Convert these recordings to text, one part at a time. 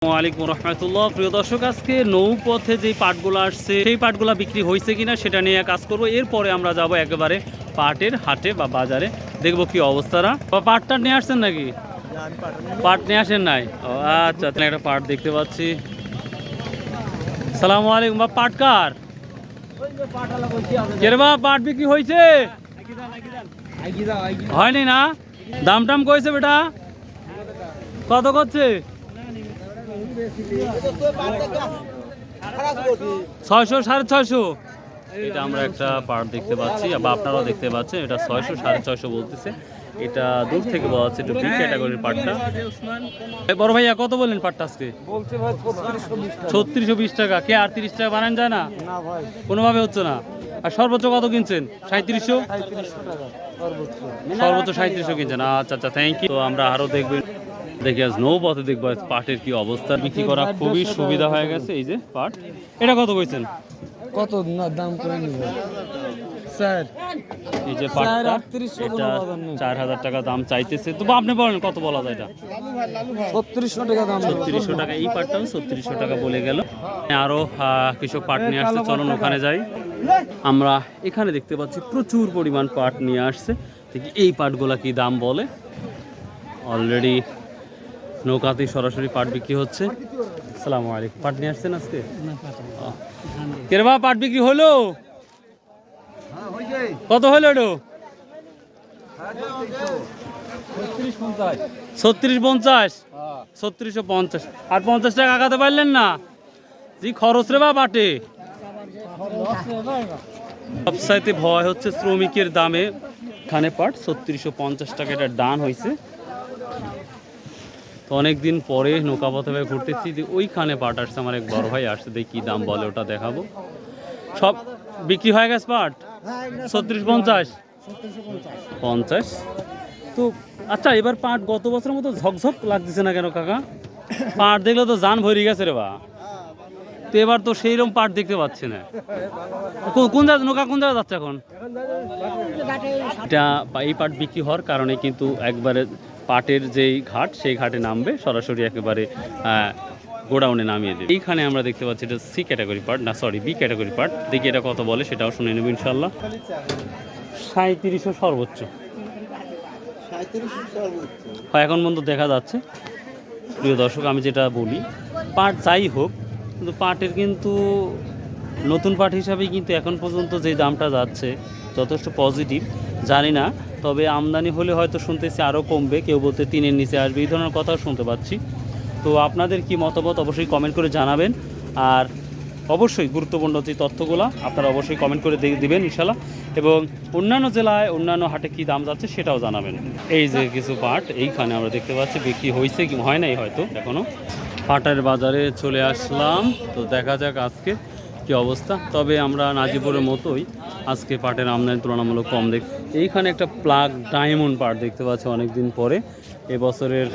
ওয়ালাইকুম রহমতুল্লাহ। প্রিয় দর্শক, আজকে নৌপথে যে পাটগুলো আসছে সেই পাটগুলো বিক্রি হয়েছে কিনা সেটা নিয়ে কাজ করব। এরপরে আমরা যাব একেবারে পাটের হাটে বা বাজারে, দেখবো কি অবস্থাটা। পাটটা নিয়ে আসছেন নাকি? পাট নিয়ে আসেন নাই? ও আচ্ছা, তাহলে একটা পাট দেখতে পাচ্ছি। সালাম আলাইকুম। বা পাট কার? পাট বিক্রি হয়েছে? হয়নি না? দাম টাম কইছে বেটা? কত করছে? 600, 650। এটা আমরা একটা পাট দেখতে পাচ্ছি বা আপনারাও দেখতে পাচ্ছেন, এটা 600, 650 বলতেছে। এটা দূর থেকে বলা হচ্ছে একটু বি ক্যাটাগরির পাটটা। বড় ভাইয়া কত বললেন পাটটা আজকে? 3620 টাকা। কে আর 30 টাকা বানান যায় না? কোনোভাবে হচ্ছে না। আর সর্বোচ্চ কত কিনছেন? 3700? সর্বোচ্চ 3700 কিনছেন। আচ্ছা আচ্ছা, থ্যাংক ইউ। তো আমরা আরো দেখবেন, দেখি আজ নৌপথে দেখবো পাটের কি অবস্থা। বিক্রি করা খুবই সুবিধা হয়ে গেছে। এই যে পাট, এটা কত কইছেন? কত না দাম করে নিব স্যার? এই যে পাটটা, এটা 4000 টাকা দাম চাইতেছে। তবু আপনি বলেন কত বলা যায়? এটা 3600 টাকা দাম। 3600 টাকা। এই পাটটাও 3600 টাকা বলে গেল। আরো কিছু পাট নিয়ে আসছে, চলুন ওখানে যাই। আমরা এখানে দেখতে পাচ্ছি প্রচুর পরিমাণ পাট নিয়ে আসছে। দেখি এই পাটগুলা কি দাম বলে। অলরেডি নৌকাতেই সরাসরি পাট বিক্রি হচ্ছে। আসসালামু আলাইকুম। পাট নিয়ে আসছেন আজকে? কেরবা পাট বিক্রি হলো? কত হলো এটা? 3650। 3650। আর 50 টাকা আগাতে পারলেন না? জি খরচ রে বা পাটে। সবসাইতে ভয় হচ্ছে শ্রমিকের দামে। এখানে পাট 3650 টাকা এটা ডান হয়েছে। তো অনেকদিন পরে নৌকাপথে ঘুরতেছি, ওইখানে পাট আসছে, আমার এক বড় ভাই আসছে, দেখি কি দাম বলে ওটা দেখাবো। সব বিক্রি হয়ে গেছে পাট 3650 50। তো আচ্ছা, এবার পাট গত বছরের মতো ঝকঝক লাগতেছে না কেন কাকা? পাট দেখলে তো জান ভরে গেছে রে বা। তো এবার তো সেইরকম পাট দেখতে পাচ্ছি না। কোন জায়গা নৌকা, কোন জায়গায় যাচ্ছে এখন? এটা এই পাট বিক্রি হওয়ার কারণে কিন্তু একবারে পাটের যেই ঘাট, সেই ঘাটে নামবে, সরাসরি একেবারে গোডাউনে নামিয়ে দেবে। এইখানে আমরা দেখতে পাচ্ছি এটা সি ক্যাটাগরি পার্ট, না সরি বি ক্যাটাগরি পার্ট। দেখি এটা কত বলে, সেটাও শুনে নেব ইনশাল্লাহ। 3700 সর্বোচ্চ। হয় এখন পর্যন্ত দেখা যাচ্ছে। প্রিয় দর্শক, আমি যেটা বলি, পাট যাই হোক, কিন্তু পাটের কিন্তু নতুন পাট হিসাবেই কিন্তু এখন পর্যন্ত যে দামটা যাচ্ছে যথেষ্ট পজিটিভ। জানি না, তবে আমদানি হলে হয়তো শুনতেছি আরও কমবে, কেউ বলতে 3-এর নিচে আসবে, এই ধরনের কথাও শুনতে পাচ্ছি। তো আপনাদের কি মতামত অবশ্যই কমেন্ট করে জানাবেন। আর অবশ্যই গুরুত্বপূর্ণ যে তথ্যগুলো আপনারা অবশ্যই কমেন্ট করে দিবেন ইনশাল্লাহ। এবং অন্যান্য জেলায় অন্যান্য হাটে কি দাম যাচ্ছে সেটাও জানাবেন। এই যে কিছু পাট এইখানে আমরা দেখতে পাচ্ছি বিক্রি হয়েছে কি হয় নাই হয়তো এখনও। পাটের বাজারে চলে আসলাম, তো দেখা যাক আজকে কি অবস্থা। তবে আমরা নাজিপুরের মতোই আজকে পাটের আমদানি তুলনামূলক কম এইখানে একটা প্লাগ ডায়মন্ড পাট দেখতে পাচ্ছি অনেকদিন পরে। এবছরের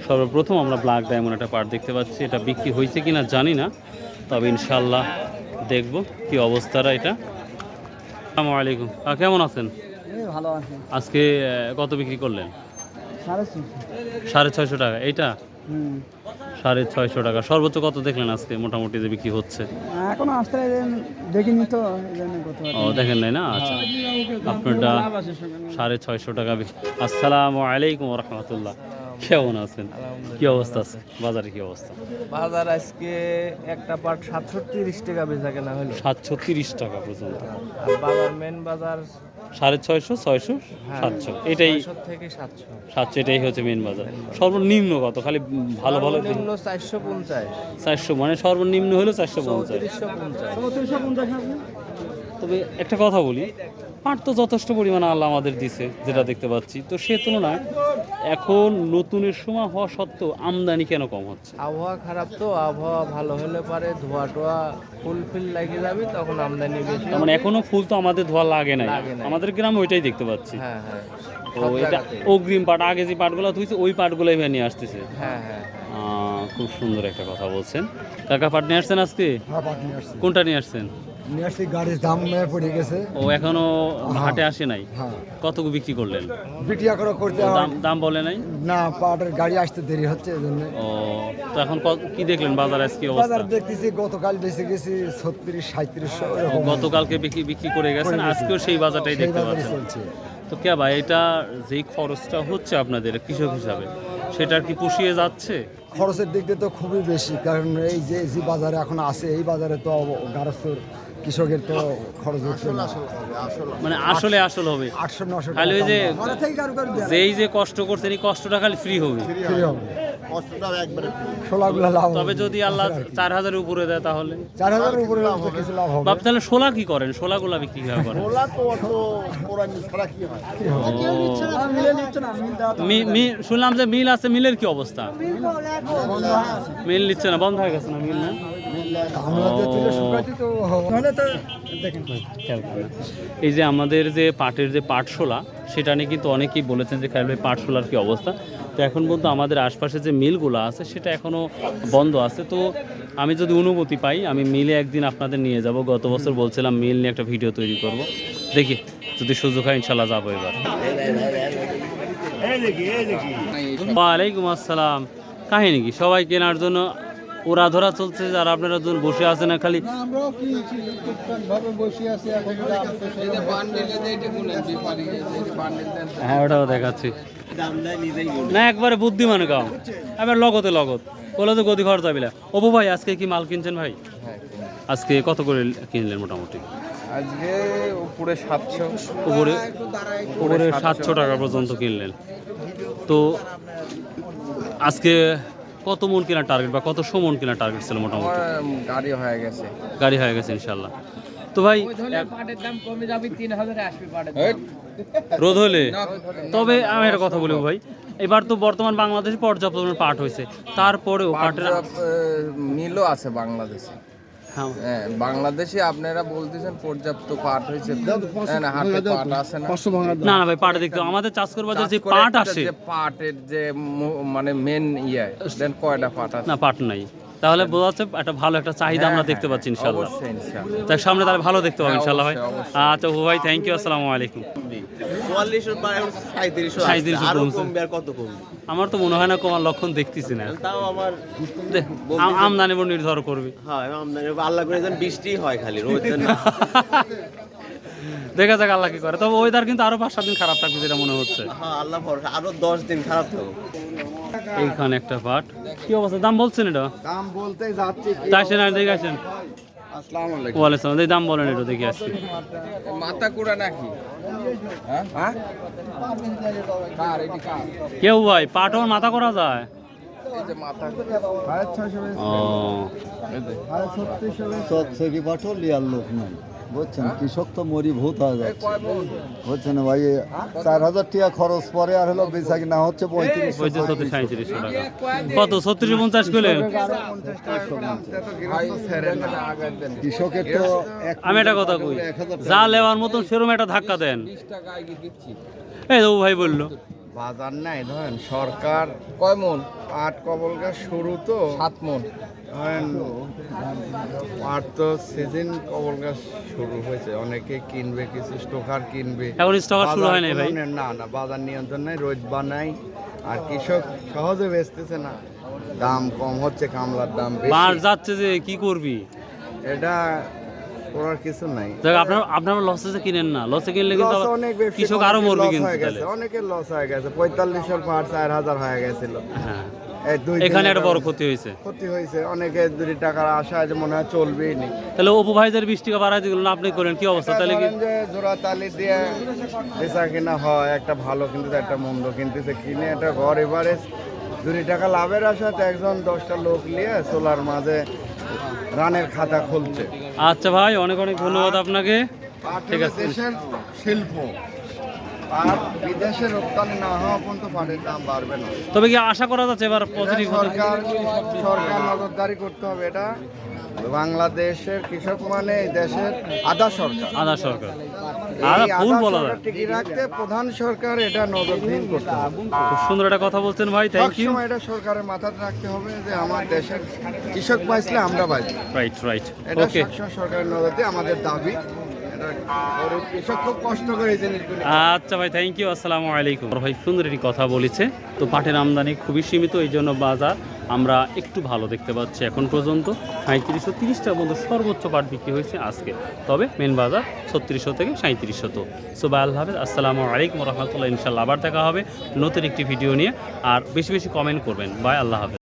সর্বপ্রথম আমরা ব্ল্যাক ডায়মন্ড একটা পাট দেখতে পাচ্ছি। এটা বিক্রি হয়েছে কিনা জানি না, তবে ইনশাল্লাহ দেখব কি অবস্থাটা। এটা আসসালামু আলাইকুম, কেমন আছেন? ভালো আছে। আজকে কত বিক্রি করলেন? 650 টাকা। এইটা 650 টাকা। সর্বোচ্চ কত দেখলেন আজকে মোটামুটি যে বিক্রি হচ্ছে? এখন আসতে দেখিনি তো, ও দেখেন নাই না? আচ্ছা, আপনারটা 650 টাকা। আসসালামু আলাইকুম রহমতুল্লাহ। কেমন আছেন? কি অবস্থা আছে বাজারে? কি অবস্থা বাজার? আজকে একটা পাট 730 টাকা বেচা কেনা হলো। 730 টাকা পর্যন্ত। বাজার মেন বাজার 650, 600, 700, এটাই থেকে 700। 700 এটাই হচ্ছে মেন বাজার। সর্বনিম্ন কত? খালি ভালো ভালো নিম্ন 450। 400 মানে সর্বনিম্ন হলো 450। 3450। তবে একটা কথা বলি, পাট তো যথেষ্ট পরিমাণে আল্লাহ আমাদের দিছে যেটা দেখতে পাচ্ছি। তো সে তুলনায় এখন নতুনের সময় হওয়া সত্ত্বেও আমদানি কেন কম হচ্ছে? আবহাওয়া খারাপ তো, আবহাওয়া ভালো হলে পারে ধোয়া টোয়া ফুল লাগিয়ে যাবে, তখন আমদানি বেশি। মানে এখনো ফুল তো আমাদের ধোয়া লাগে নাই, লাগে নাই। আমাদের গ্রামে ওইটাই দেখতে পাচ্ছি। হ্যাঁ হ্যাঁ, তো এটা অগ্রিম পাট, আগে যে পাটগুলো ধুইছে ওই পাটগুলোই নিয়ে আসতেছে। হ্যাঁ হ্যাঁ। খুব সুন্দর একটা কথা বলছেন কাকা। পাট নিয়ে আসছেন আজকে? হ্যাঁ, পাট নিয়ে আসছি। কোনটা নিয়ে আসছেন? নিয়ে আসছি, গাড়ির দাম পড়ে গেছে। ও এখনো হাটে আসে নাই? হ্যাঁ, কতটুকু বিক্রি করলেন? বিটি এখনো করতে হয়। দাম দাম বলে নাই? না, পাটের গাড়ি আসতে দেরি হচ্ছে এই জন্য। ও, তো এখন কি দেখলেন বাজার আজকে অবস্থা? বাজার দেখতেছি গতকাল বেঁচে গেছি 36-3700 ও, এরকম। গতকালকে বিক্রি করে গেছেন, আজকেও সেই বাজারটাই সেই দেখতে বাজারে পাচ্ছেন। চলছে। তো কে ভাই, এটা যেই খরচটা হচ্ছে আপনাদের কৃষক হিসাবে, সেটা কি পুষিয়ে যাচ্ছে? খরচের দিক দিয়ে তো খুবই বেশি, কারণ এই যে যে বাজারে এখন আছে এই বাজারে তো গারস্থর কৃষকের তো খরচ হচ্ছে না। মানে আসলে হবে 800-900 খালি ওই যে টাকা যেই যে কষ্ট করছেন এই কষ্টটা খালি ফ্রি হবে। ফ্রি হবে, ষোলাগুলো লাভ হবে। তবে যদি আল্লাহ 4000-এর উপরে দেয় তাহলে 4000-এর উপরে লাভ হবে, কিছু লাভ হবে। বাপ, তাহলে শোলা কি করেন? শোলাগুলা বিক্রি কিভাবে করেন? শুনলাম যে মিল আছে, মিলের কি অবস্থা? মিল নিচ্ছে না, বন্ধ হয়ে গেছে না মিল? না, আমরা তো তুলে শুকাইতে তো তাহলে তো দেখেন খেয়াল করেন। এই যে আমাদের যে পাটের যে পাটশোলা, সেটা নিয়ে কিন্তু অনেকেই বলেছেন যে খায়রুল ভাই পাটশোলার কি অবস্থা। তো এখন পর্যন্ত আমাদের আশপাশে যে মিলগুলো আছে সেটা এখনও বন্ধ আছে। তো আমি যদি অনুমতি পাই আমি মিলে একদিন আপনাদের নিয়ে যাব। গত বছর বলছিলাম মিল নিয়ে একটা ভিডিও তৈরি করব, দেখি যদি সুযোগ হয় ইনশাল্লাহ যাবো এবার। ওয়ালাইকুম আসসালাম। কাহিনী কি, সবাই কেনার জন্য ওরা ধরা চলছে, আর আপনারা যখন বসে আছেন না খালি? আমরাও কিনছি, ভাবে বসে আছি এখন। হ্যাঁ, ওটাও দেখাচ্ছি না, একবারে বুদ্ধিমান গাও, এবার লগতে বলে তো গদি খরচ যাবে। অপু ভাই, আজকে কি মাল কিনছেন ভাই? আজকে কত করে কিনলেন মোটামুটি? আজকে উপরে 700, উপরে 700 টাকা পর্যন্ত কিনলেন। তো আজকে কত মন কেনার টার্গেট বা কত সমন কেনার টার্গেট ছিল মোটামুটি? গাড়ি হয়ে গেছে। গাড়ি হয়ে গেছে ইনশাল্লাহ। তো ভাই পাটের দাম কমে যাবে, 3000 আসবে পাটের দাম। রোদ হলে, তবে আমি একটা কথা বলবো ভাই, এবার তো বর্তমান বাংলাদেশে পর্যাপ্ত পরিমাণ পাট হয়েছে, তারপরেও পাটের মিলও আছে বাংলাদেশে। হ্যাঁ, হ্যাঁ, বাংলাদেশে আপনারা বলতেছেন পর্যাপ্ত পাট হয়েছে, না হাটে পাট আছে না? না না ভাই, পাটে দেখতে হবে। আমাদের চাষকর বাজার যে পাট আসে, যে পাটের যে মানে মেন দেন কয়টা পাট আছে? না পাট নাই, তাহলে বোঝা যাচ্ছে একটা ভালো একটা চাহিদা আমরা দেখতে পাচ্ছি ইনশাল্লাহ। অবশ্যই ইনশাআল্লাহ। তার সামনে তাহলে ভালো দেখতে পাবো হ্যাঁ, ইনশাল্লাহ ভাই। অবশ্যই, আচ্ছা ও ভাই, থ্যাংক ইউ, আসসালামু আলাইকুম। 44 পরে 3700 3700 আরো কমছে। কমবে, আর কত কমবে? আমার তো মনে হয় না কমার লক্ষণ দেখতেছি না। তাও আমার আমদানি উপর নির্ভর করবে। হ্যাঁ, আমদানি আল্লাহ করে যেন বৃষ্টি হয়, খালি রোদ যেন না। দেখা যাক আল্লাহ কি করে। তবে ওয়েদার কিন্তু আরো 5-7 দিন খারাপ থাকবে যেটা মনে হচ্ছে। হ্যাঁ, আল্লাহ ভরসা, আরো 10 দিন খারাপ থাকবে। এইখানে একটা পাট, কি অবস্থা, দাম বলছেন এটা? দাম বলতে যাচ্ছে। চাইছেন আর দেখে আসেন। আসসালামু আলাইকুম। ওয়ালাইকুম আসসালাম, এই দাম বলেন একটু দেখে আসছি। মাথা কুড়া নাকি? হ্যাঁ হ্যাঁ, কার এটি কার? কেউ ভাই, পাট ওর মাথা করা যায়? এই যে মাথা ও, সত্যি পাঠও লিয়ার লোক নাই, বুঝছেন? কৃষক তো মরি ভূত হয়ে যাচ্ছে, বুঝছেন ভাই? 4000 টাকা খরচ পরে আর হলো বেচা কিনা হচ্ছে 35-3700 টাকা। কত 36-50 করলেন? কৃষকের তো আমি একটা কথা কই, যা লেওয়ার মতন সেরকম একটা ধাক্কা দেন। 20 টাকা আগে দিচ্ছি। এই তো ভাই বললো বাজার নাই, ধরেন সরকার কয় মন? পাট কবল গাছ শুরু তো 7 মন। ধরেন পাট তো সিজন কবল গাছ শুরু হয়েছে, অনেকে কিনবে, কিছু স্টোকার কিনবে। এখন স্টক শুরু হয় নাই ভাই? না না, বাজার নিয়ন্ত্রণ নাই, রোজ বানাই, আর কৃষক সহজে বেচতেছে না, দাম কম হচ্ছে, কামলার দাম মার বেশি। যাচ্ছে যে কি করবি? এটা করার কিছু নাই। দেখ, আপনারা লসে কিনেন না, লসে কিনলে কিন্তু লস অনেক ব্যবসায়ী কৃষক আরো অনেকের মরবে লস কিন্তু হয়ে তাহলে। গেছে, অনেকের লস হয়ে গেছে। 4500 পাট 4000 হয়ে গেছিল। হ্যাঁ, এই 2 এখানে একটা বড় ক্ষতি হয়েছে। ক্ষতি হয়েছে, অনেকে 2 টাকার আশায় যে মনে হয় চলবেই নি। তাহলে অপু ভাইদের 20 টাকা বাড়াই দিলেন, আপনি করেন কি অবস্থা তাহলে? কি ধরেন যে জোড়া তালি দিয়ে বেচা কিনা হয়, একটা ভালো কিনতেছে, একটা মন্দ কিনতেছে, কিনে একটা ঘর এবারে 2 টাকা লাভের আশাতে একজন 10টা লোক নিয়ে সোলার মাঝে রানের খাতা খুলছে। আচ্ছা ভাই, অনেক অনেক ধন্যবাদ আপনাকে। ঠিক আছে। দেশের শিল্প আর বিদেশে রপ্তানি না হওয়া পর্যন্ত পাটের দাম বাড়বে না। তবে কি আশা করা যাচ্ছে এবার পজিটিভ? সরকার নজরদারি করতে হবে, এটা বাংলাদেশের কৃষক মানে এই দেশের আধা সরকার। আধা সরকার, এই আধা ফুল আধা বলা সরকার যায়। টিকিয়ে রাখতে প্রধান সরকার এটা নজরদারি করতে হবে। খুব সুন্দর একটা কথা বলছেন ভাই, থ্যাংক ইউ। সবসময় এটা সরকারের মাথায় রাখতে হবে যে আমার দেশের কৃষক বাঁচলে আমরা বাঁচি। রাইট রাইট, এটা ওকে। সবসময় সরকারের নজর দিয়ে আমাদের দাবি। এটা গরিব কৃষক খুব কষ্ট করে এই জিনিসগুলো। আচ্ছা ভাই, থ্যাংক ইউ, আসসালামু আলাইকুম। ভাই সুন্দর একটি কথা বলেছে। তো পাটের আমদানি খুবই সীমিত, এই জন্য বাজার আমরা একটু ভালো দেখতে পাচ্ছি। এখন পর্যন্ত 3530 টাকা পর্যন্ত সর্বোচ্চ পাট বিক্রি হয়েছে আজকে। তবে মেন বাজার 3600 থেকে 3700। সো ভাই, আল্লাহ হাফেজ, আসসালামু আলাইকুম রহমতুল্লাহ। ইনশাল্লাহ আবার দেখা হবে নতুন একটি ভিডিও নিয়ে। আর বেশি বেশি কমেন্ট করবেন। বাই, আল্লাহ হাফেজ।